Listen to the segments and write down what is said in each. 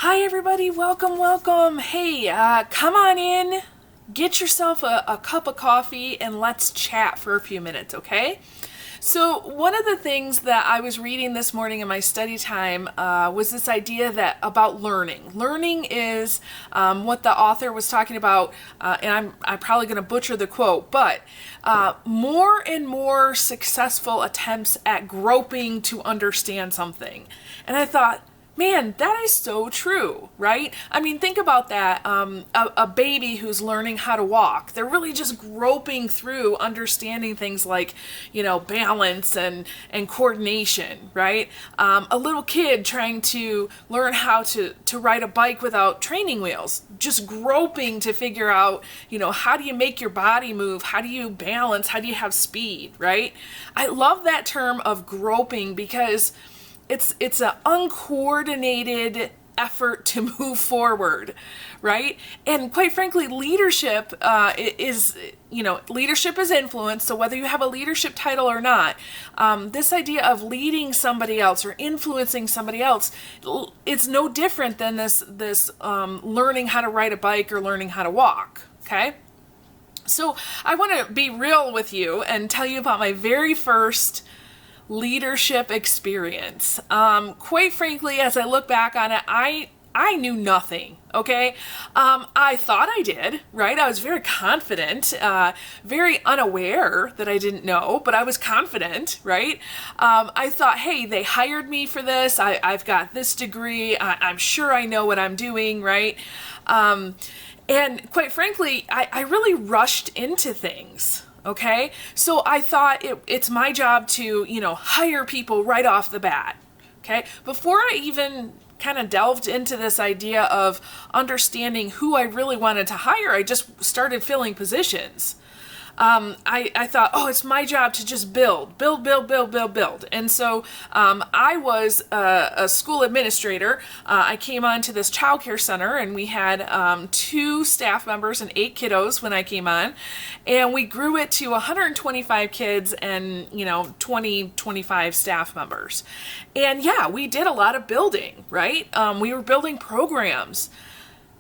Hi everybody, welcome. Hey, come on in, get yourself a cup of coffee and let's chat for a few minutes, okay? So one of the things that I was reading this morning in my study time was this idea that about learning. Learning is what the author was talking about, and I'm probably going to butcher the quote, but more and more successful attempts at groping to understand something. And I thought, man, that is so true, right? I mean, think about that. A baby who's learning how to walk, they're really just groping through understanding things like, balance and coordination, right? A little kid trying to learn how to ride a bike without training wheels, just groping to figure out, how do you make your body move? How do you balance? How do you have speed, right? I love that term of groping because it's an uncoordinated effort to move forward, right? And quite frankly, leadership leadership is influence. So whether you have a leadership title or not, this idea of leading somebody else or influencing somebody else, it's no different than this learning how to ride a bike or learning how to walk. Okay. So I want to be real with you and tell you about my very first leadership experience. Quite frankly, as I look back on it, I knew nothing, okay? I thought I did, right? I was very confident, very unaware that I didn't know, but I was confident, right? I thought, hey, they hired me for this. I've got this degree. I'm sure I know what I'm doing, right? And quite frankly, I really rushed into things. Okay, so I thought it's my job to, hire people right off the bat. Okay, before I even kind of delved into this idea of understanding who I really wanted to hire, I just started filling positions. I thought, it's my job to just build. And so I was a school administrator. I came on to this childcare center and we had 2 staff members and 8 kiddos when I came on. And we grew it to 125 kids and, 25 staff members. And yeah, we did a lot of building, right? We were building programs.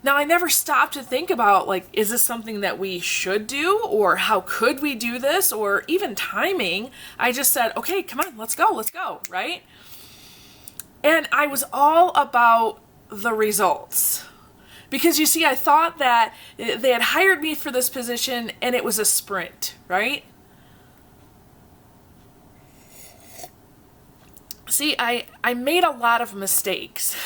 Now, I never stopped to think about, is this something that we should do, or how could we do this, or even timing. I just said, okay, come on, let's go, right? And I was all about the results. Because you see, I thought that they had hired me for this position, and it was a sprint, right? See, I made a lot of mistakes.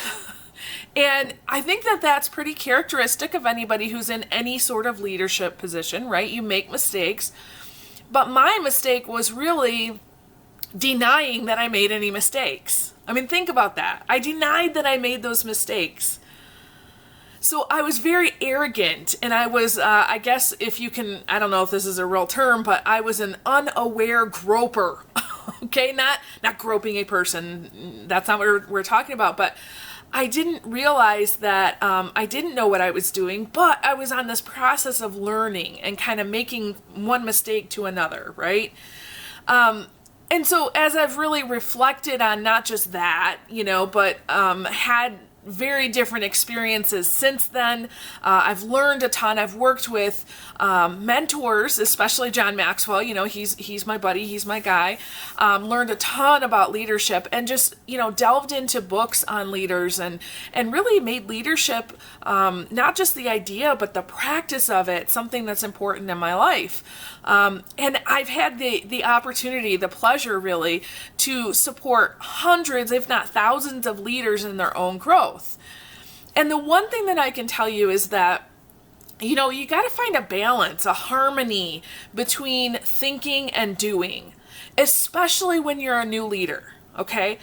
And I think that that's pretty characteristic of anybody who's in any sort of leadership position, right? You make mistakes. But my mistake was really denying that I made any mistakes. I mean, think about that. I denied that I made those mistakes. So I was very arrogant, and I was, I guess if you can, I don't know if this is a real term, but I was an unaware groper. Okay, not groping a person. That's not what we're talking about, but I didn't realize that I didn't know what I was doing, but I was on this process of learning and kind of making one mistake to another, right? And so as I've really reflected on not just that, but had very different experiences since then. I've learned a ton. I've worked with mentors, especially John Maxwell. He's my buddy. He's my guy. Learned a ton about leadership and just, delved into books on leaders and really made leadership not just the idea, but the practice of it, something that's important in my life. And I've had the opportunity, the pleasure really, to support hundreds, if not thousands of leaders in their own growth. And the one thing that I can tell you is that, you got to find a balance, a harmony between thinking and doing, especially when you're a new leader, okay?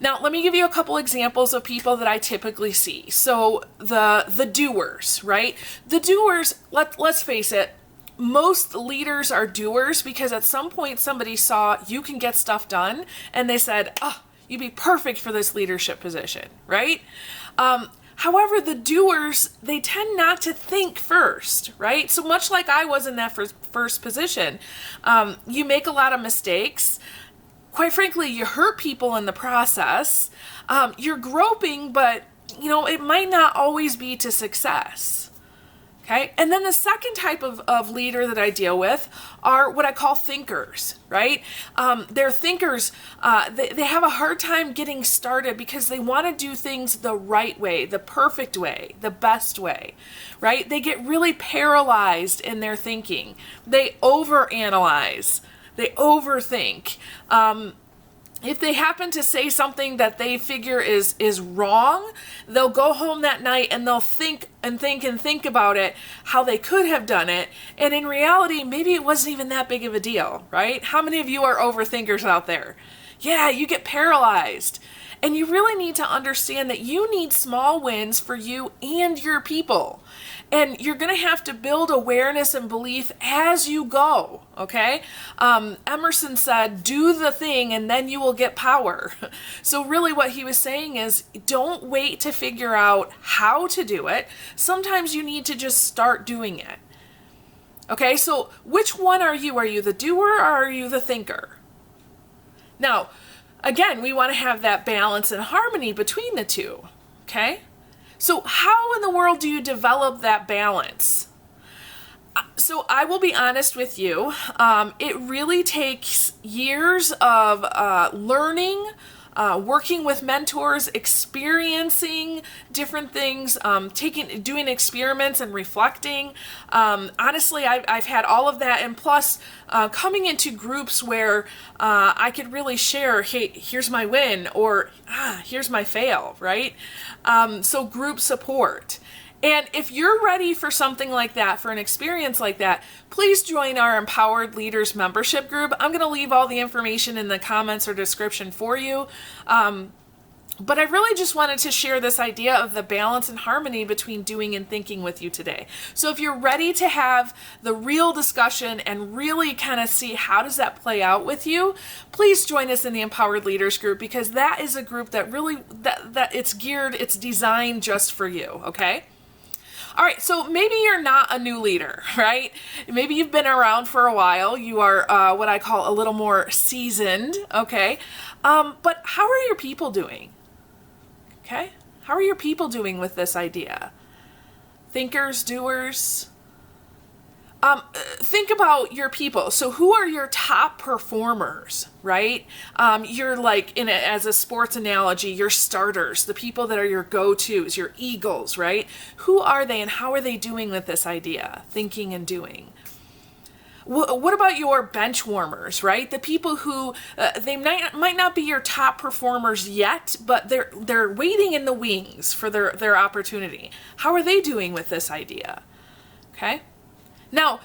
Now, let me give you a couple examples of people that I typically see. So the doers, right? The doers, let's face it, most leaders are doers because at some point somebody saw you can get stuff done and they said, you'd be perfect for this leadership position, right? However, the doers, they tend not to think first, right? So much like I was in that first position, you make a lot of mistakes. Quite frankly, you hurt people in the process. You're groping, but it might not always be to success. Okay. And then the second type of leader that I deal with are what I call thinkers, right? They're thinkers. They have a hard time getting started because they want to do things the right way, the perfect way, the best way, right? They get really paralyzed in their thinking. They overanalyze. They overthink. If they happen to say something that they figure is wrong, they'll go home that night and they'll think about it, how they could have done it. And in reality, maybe it wasn't even that big of a deal, right? How many of you are overthinkers out there? Yeah, you get paralyzed. And you really need to understand that you need small wins for you and your people. And you're going to have to build awareness and belief as you go, okay? Emerson said, do the thing and then you will get power. So really what he was saying is, don't wait to figure out how to do it. Sometimes you need to just start doing it. Okay, so which one are you? Are you the doer or are you the thinker? Now, again, we want to have that balance and harmony between the two, okay? So how in the world do you develop that balance? So I will be honest with you, it really takes years of learning, working with mentors, experiencing different things, doing experiments and reflecting. Honestly, I've had all of that, and plus coming into groups where I could really share, hey, here's my win, or here's my fail, right? So group support. And if you're ready for something like that, for an experience like that, please join our Empowered Leaders membership group. I'm going to leave all the information in the comments or description for you. But I really just wanted to share this idea of the balance and harmony between doing and thinking with you today. So if you're ready to have the real discussion and really kind of see how does that play out with you, please join us in the Empowered Leaders group, because that is a group that really, that it's geared, it's designed just for you, okay? All right, so maybe you're not a new leader, right? Maybe you've been around for a while. You are what I call a little more seasoned, okay? But how are your people doing? Okay? How are your people doing with this idea? Thinkers, doers? Think about your people. So who are your top performers, right? You're like, as a sports analogy, your starters, the people that are your go-tos, your eagles, right? Who are they and how are they doing with this idea, thinking and doing? What about your bench warmers, right? The people who, they might not be your top performers yet, but they're waiting in the wings for their opportunity. How are they doing with this idea? Okay? Now,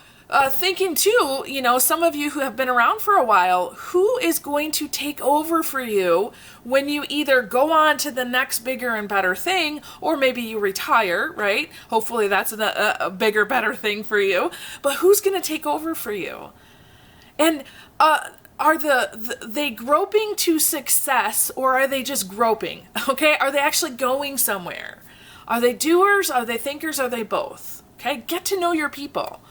thinking too, some of you who have been around for a while, who is going to take over for you when you either go on to the next bigger and better thing, or maybe you retire, right? Hopefully that's a bigger, better thing for you. But who's going to take over for you? And are they groping to success, or are they just groping? Okay, are they actually going somewhere? Are they doers? Are they thinkers? Are they both? Okay, get to know your people.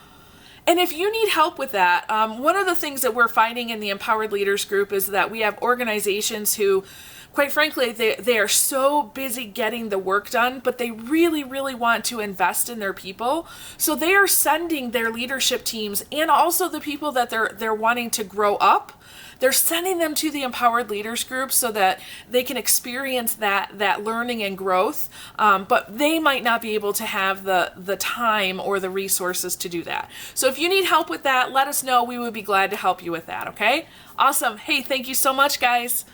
And if you need help with that, one of the things that we're finding in the Empowered Leaders group is that we have organizations who, quite frankly, they are so busy getting the work done, but they really, really want to invest in their people. So they are sending their leadership teams and also the people that they're wanting to grow up, they're sending them to the Empowered Leaders group so that they can experience that learning and growth, but they might not be able to have the time or the resources to do that. So if you need help with that, let us know. We would be glad to help you with that, okay? Awesome. Hey, thank you so much, guys.